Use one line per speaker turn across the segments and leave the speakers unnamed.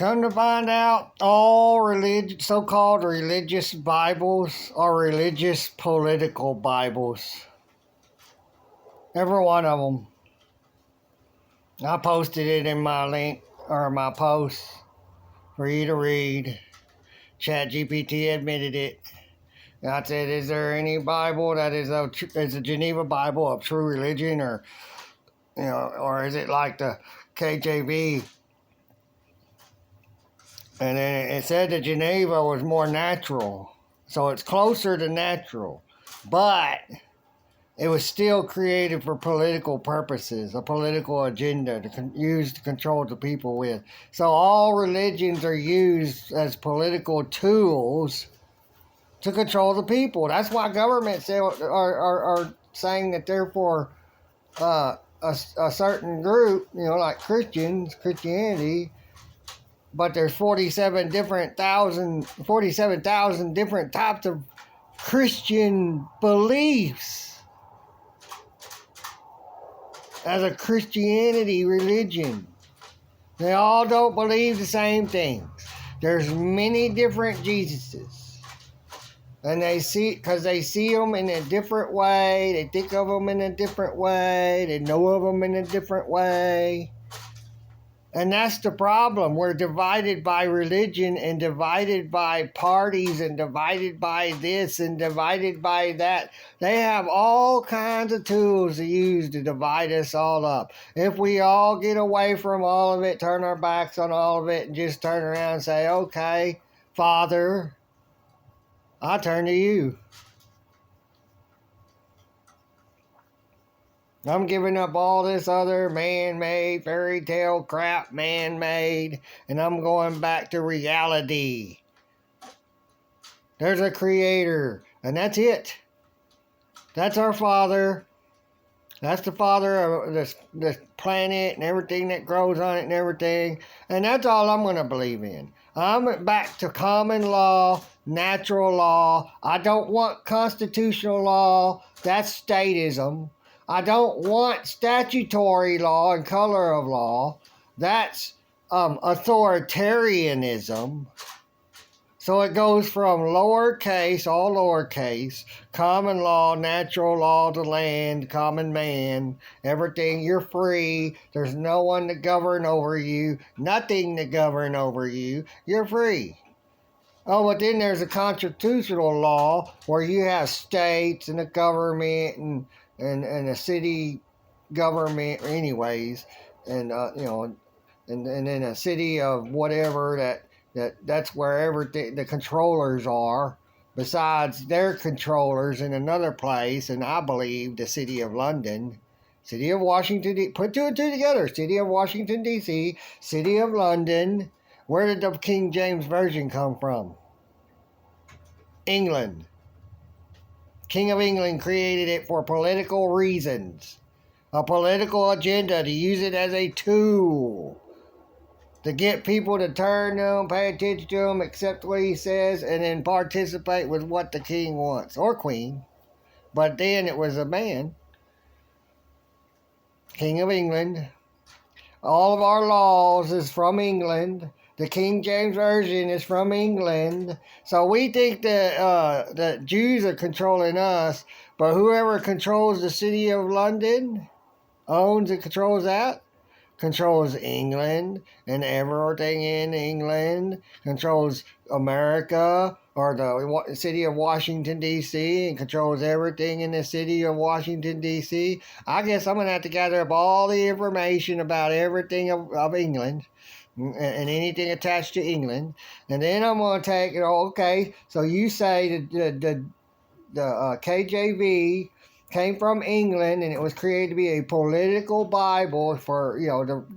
Come to find out, all so-called religious Bibles are religious political Bibles. Every one of them. I posted it in my link or my post for you to read. ChatGPT admitted it. I said, is there any Bible that is a Geneva Bible of true religion, or or is it like the KJV? And then it said that Geneva was more natural, so it's closer to natural, but it was still created for political purposes, a political agenda to use to control the people with. So all religions are used as political tools to control the people. That's why governments are saying that they're for a certain group, like Christianity, but there's 47,000 different types of Christian beliefs as a Christianity religion. They all don't believe the same things. There's many different Jesuses. And because they see them in a different way, they think of them in a different way, they know of them in a different way. And that's the problem. We're divided by religion and divided by parties and divided by this and divided by that. They have all kinds of tools to use to divide us all up. If we all get away from all of it, turn our backs on all of it, and just turn around and say, okay, Father, I turn to you. I'm giving up all this other man-made fairy tale crap, man-made, and I'm going back to reality. There's a creator, and that's it. That's our Father. That's the Father of this planet and everything that grows on it and everything. And that's all I'm going to believe in. I'm back to common law, natural law. I don't want constitutional law. That's statism. I don't want statutory law and color of law. That's authoritarianism. So it goes from lowercase, all lowercase, common law, natural law, the land, common man, everything. You're free. There's no one to govern over you, nothing to govern over you. You're free. Oh, but then there's a constitutional law where you have states and a government and a city government, anyways, and and then a city of whatever that's wherever the controllers are, besides their controllers in another place, and I believe the city of London, city of Washington, put two and two together, city of Washington, D.C., city of London. Where did the King James Version come from? England. King of England created it for political reasons, a political agenda, to use it as a tool to get people to turn to him, pay attention to him, accept what he says, and then participate with what the king wants, or queen. But then it was a man, King of England. All of our laws is from England. The King James Version is from England. So we think that Jews are controlling us, but whoever controls the city of London, owns and controls that, controls England and everything in England, controls America or the city of Washington, D.C., and controls everything in the city of Washington, D.C. I guess I'm going to have to gather up all the information about everything of England and anything attached to England. And then I'm going to take, okay, so you say the KJV came from England, and it was created to be a political Bible for,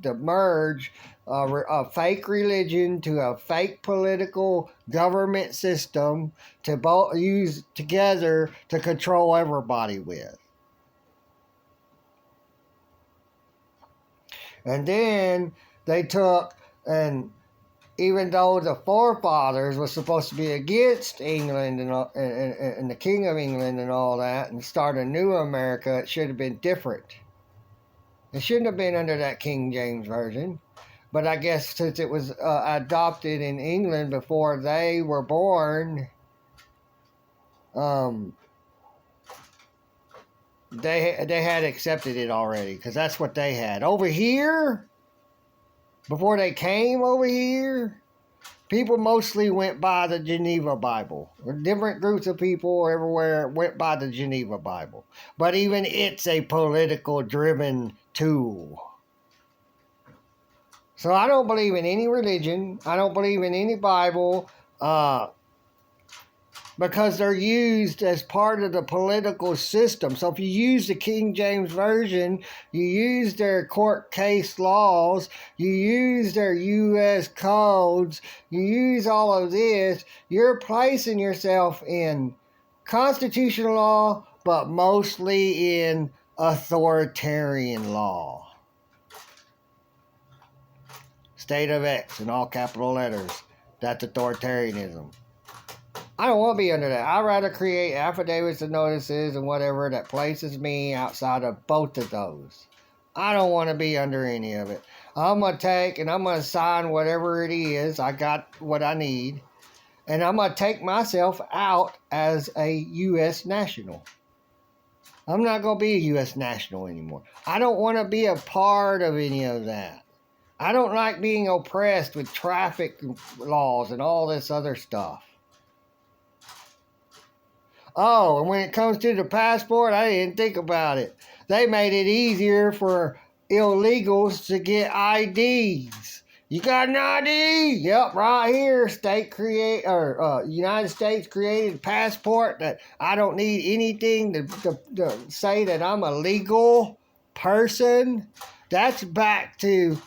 to merge a fake religion to a fake political government system to both use together to control everybody with. And then they took, and even though the forefathers were supposed to be against England and the King of England and all that, and start a new America, it should have been different. It shouldn't have been under that King James Version. But I guess since it was adopted in England before they were born, they had accepted it already, because that's what they had. Over here, before they came over here, people mostly went by the Geneva Bible. Different groups of people everywhere went by the Geneva Bible. But even it's a political driven tool. So I don't believe in any religion. I don't believe in any Bible. Because they're used as part of the political system. So if you use the King James Version, you use their court case laws, you use their U.S. codes, you use all of this, you're placing yourself in constitutional law, but mostly in authoritarian law. State of X in all capital letters. That's authoritarianism. I don't want to be under that. I'd rather create affidavits and notices and whatever that places me outside of both of those. I don't want to be under any of it. I'm going to take and I'm going to sign whatever it is. I got what I need. And I'm going to take myself out as a U.S. national. I'm not going to be a U.S. national anymore. I don't want to be a part of any of that. I don't like being oppressed with traffic laws and all this other stuff. Oh, and when it comes to the passport, I didn't think about it. They made it easier for illegals to get IDs. You got an ID? Yep, right here. United States created a passport that I don't need anything to say that I'm a legal person. That's back to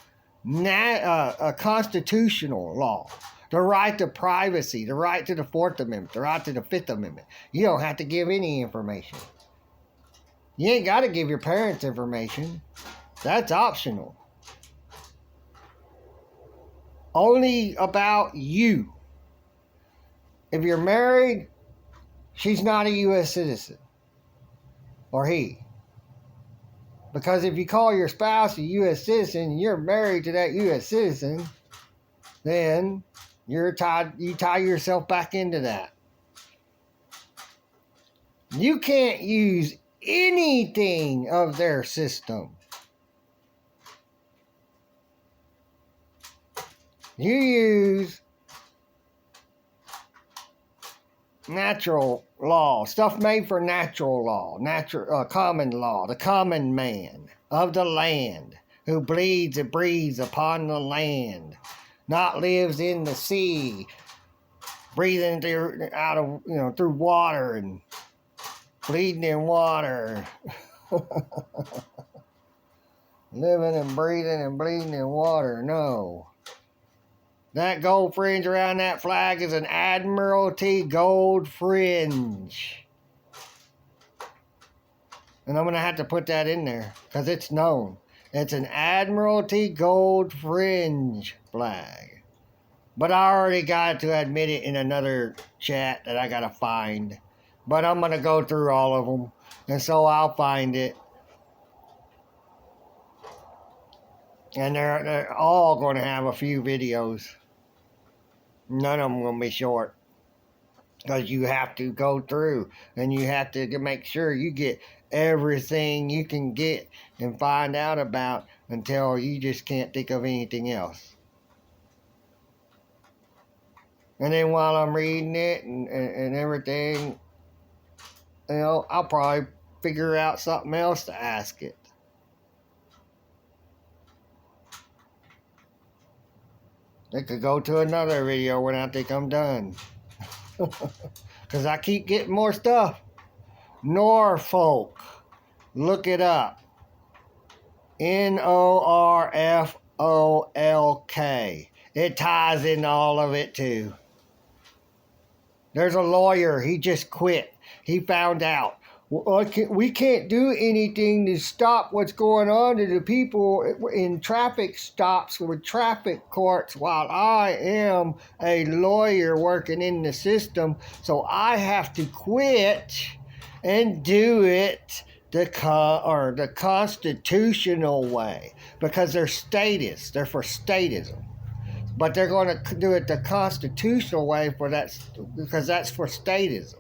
a constitutional law. The right to privacy, the right to the Fourth Amendment, the right to the Fifth Amendment. You don't have to give any information. You ain't got to give your parents information. That's optional. Only about you. If you're married, she's not a U.S. citizen. Or he. Because if you call your spouse a U.S. citizen and you're married to that U.S. citizen, then you tie yourself back into that. You can't use anything of their system. You use natural law, stuff made for natural law, common law, the common man of the land who bleeds and breathes upon the land. Not lives in the sea, breathing through water and bleeding in water. Living and breathing and bleeding in water. No. That gold fringe around that flag is an Admiralty gold fringe. And I'm going to have to put that in there because it's known. It's an Admiralty gold fringe flag. But I already got to admit it in another chat that I got to find. But I'm going to go through all of them. And so I'll find it. And they're all going to have a few videos. None of them going to be short. Because you have to go through. And you have to make sure you get everything you can get and find out about until you just can't think of anything else. And then while I'm reading it and everything, I'll probably figure out something else to ask it. It could go to another video when I think I'm done. Because I keep getting more stuff. Norfolk. Look it up. Norfolk. It ties in all of it too. There's a lawyer. He just quit. He found out. We can't do anything to stop what's going on to the people in traffic stops with traffic courts while I am a lawyer working in the system. So I have to quit and do it the constitutional way, because they're statists. They're for statism. But they're going to do it the constitutional way because that's for statism,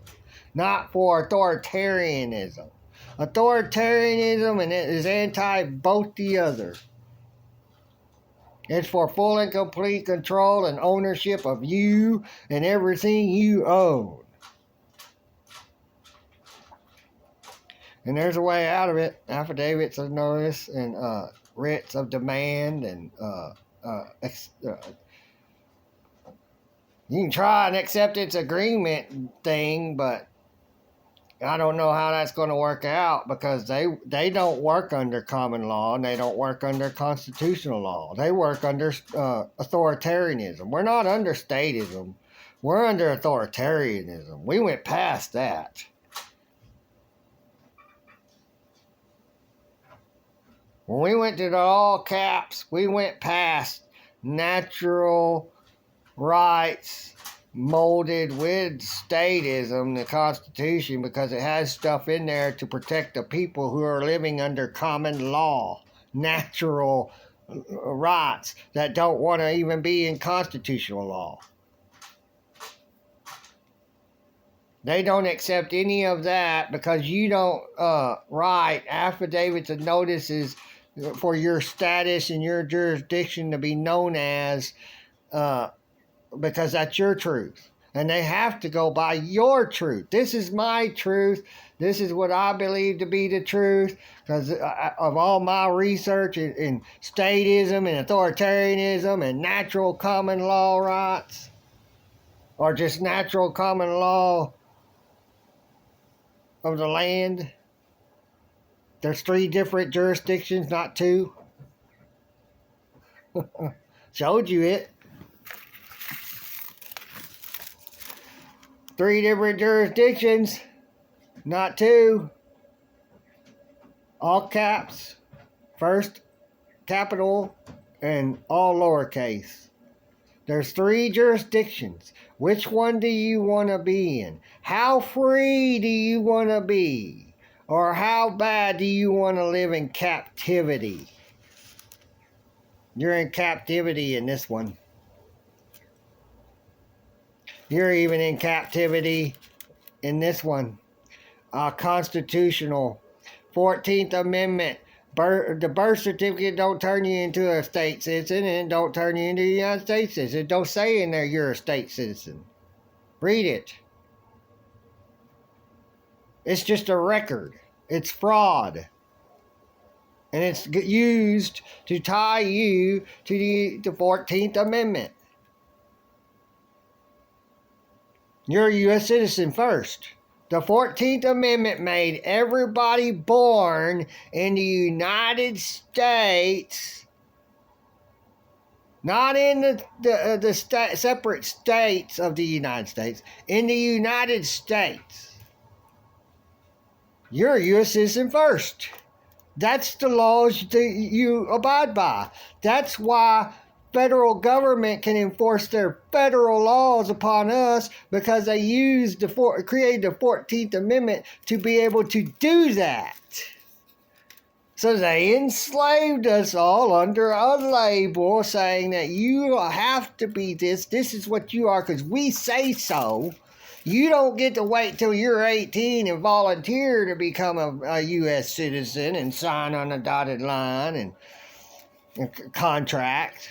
not for authoritarianism. Authoritarianism and it is anti both the other. It's for full and complete control and ownership of you and everything you own. And there's a way out of it. Affidavits of notice and writs of demand and you can try an acceptance agreement thing, but I don't know how that's going to work out because they don't work under common law and they don't work under constitutional law. They work under authoritarianism. We're not under statism. We're under authoritarianism. We went past that. When we went to the all caps, we went past natural rights molded with statism, the Constitution, because it has stuff in there to protect the people who are living under common law, natural rights that don't want to even be in constitutional law. They don't accept any of that because you don't write affidavits and notices for your status and your jurisdiction to be known as because that's your truth. And they have to go by your truth. This is my truth. This is what I believe to be the truth because of all my research in statism and authoritarianism and natural common law rights or just natural common law of the land. There's 3 different jurisdictions, not 2. Showed you it. 3 different jurisdictions, not 2. All caps, first capital, and all lowercase. There's 3 jurisdictions. Which one do you want to be in? How free do you want to be? Or how bad do you want to live in captivity? You're in captivity in this one. You're even in captivity in this one. Constitutional. 14th Amendment. The birth certificate don't turn you into a state citizen and don't turn you into a United States citizen. It don't say in there you're a state citizen. Read it. It's just a record. It's fraud. And it's used to tie you to the 14th Amendment. You're a U.S. citizen first. The 14th Amendment made everybody born in the United States, not in the separate states of the United States, in the United States. You're a U.S. citizen first. That's the laws that you abide by. That's why federal government can enforce their federal laws upon us because they created the 14th Amendment to be able to do that. So they enslaved us all under a label saying that you have to be this is what you are because we say so. You don't get to wait till you're 18 and volunteer to become a U.S. citizen and sign on a dotted line and contract.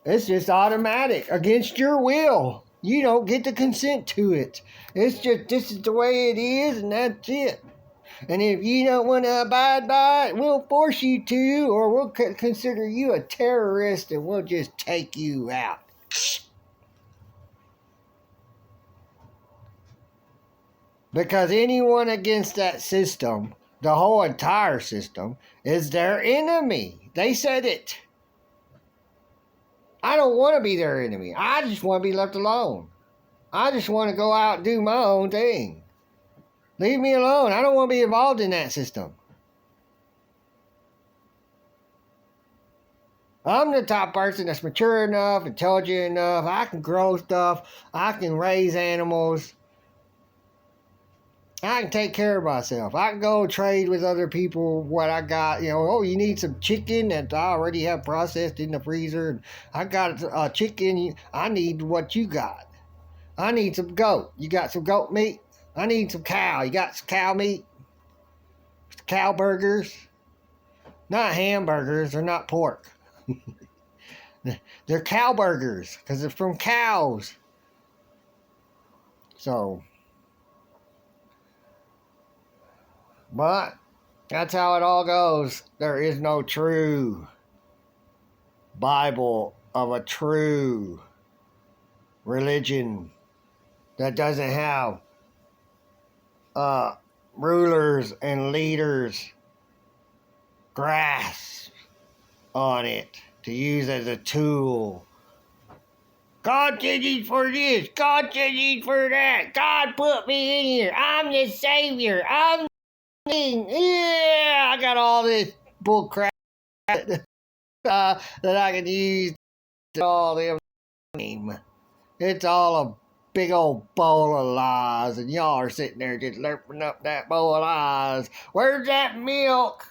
It's just automatic, against your will. You don't get to consent to it. It's just, this is the way it is, and that's it. And if you don't want to abide by it, we'll force you to, or we'll consider you a terrorist, and we'll just take you out. Because anyone against that system, the whole entire system, is their enemy. They said it. I don't want to be their enemy. I just want to be left alone. I just want to go out and do my own thing. Leave me alone. I don't want to be involved in that system. I'm the type of person that's mature enough, intelligent enough. I can grow stuff. I can raise animals. I can take care of myself. I can go trade with other people what I got. Oh, you need some chicken that I already have processed in the freezer. And I got a chicken. I need what you got. I need some goat. You got some goat meat? I need some cow. You got some cow meat? Cow burgers? Not hamburgers. They're not pork. They're cow burgers because they're from cows. So, but that's how it all goes. There is no true Bible of a true religion that doesn't have rulers and leaders grasp on it to use as a tool. God did it for this. God did it for that. God put me in here. I'm the savior. I got all this bull crap that I can use to all them. It's all a big old bowl of lies, and y'all are sitting there just slurping up that bowl of lies. Where's that milk?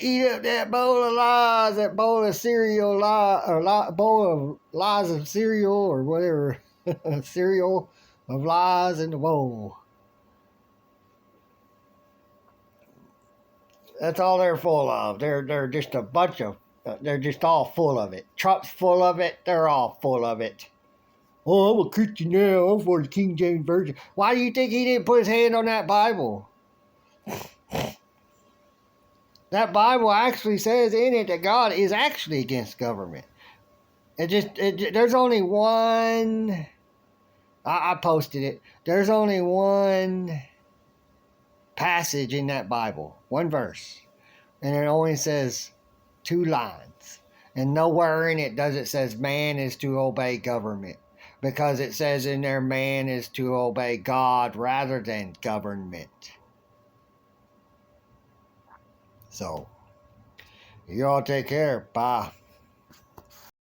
Eat up that bowl of lies, that bowl of cereal, bowl of lies of cereal, or whatever. Cereal of lies in the bowl. That's all they're full of. They're just a bunch of, they're just all full of it. Trump's full of it. They're all full of it. Oh, I'm a Christian now. I'm for the King James Version. Why do you think he didn't put his hand on that Bible? That Bible actually says in it that God is actually against government. There's only one. I posted it. There's only one passage in that Bible, one verse, and it only says 2 lines. And nowhere in it does it says man is to obey government, because it says in there man is to obey God rather than government. So, you all take care. Bye.